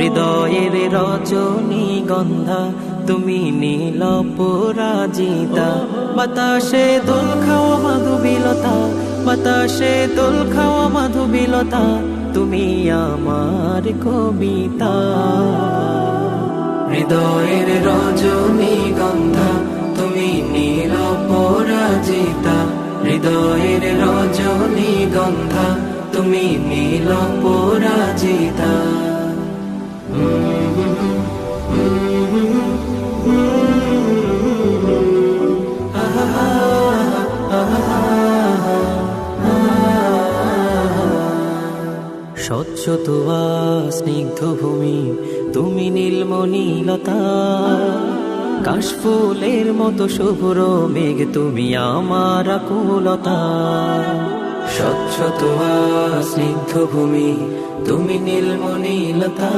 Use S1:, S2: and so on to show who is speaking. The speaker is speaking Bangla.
S1: হৃদয়ের রজনীগন্ধা তুমি নীল পরাজিতা। বাতাসে দোল খাওয়া মাধুবিলতা, বাতাসে দোল খাওয়া মাধুবিলতা, তুমি আমার কবিতা। হৃদয়ের রজনীগন্ধা তুমি নীল পরাজিতা, হৃদয়ের রজনীগন্ধা তুমি নীল পরাজিতা। স্বচ্ছ তোয়া স্নিগ্ধ ভূমি তুমি নীলমণিলতা, কাশফুলের মতো শুভ্র মেঘ তুমি আমার আকুলতা। স্বচ্ছ তোয়া স্নিগ্ধ ভূমি তুমি নীলমণিলতা।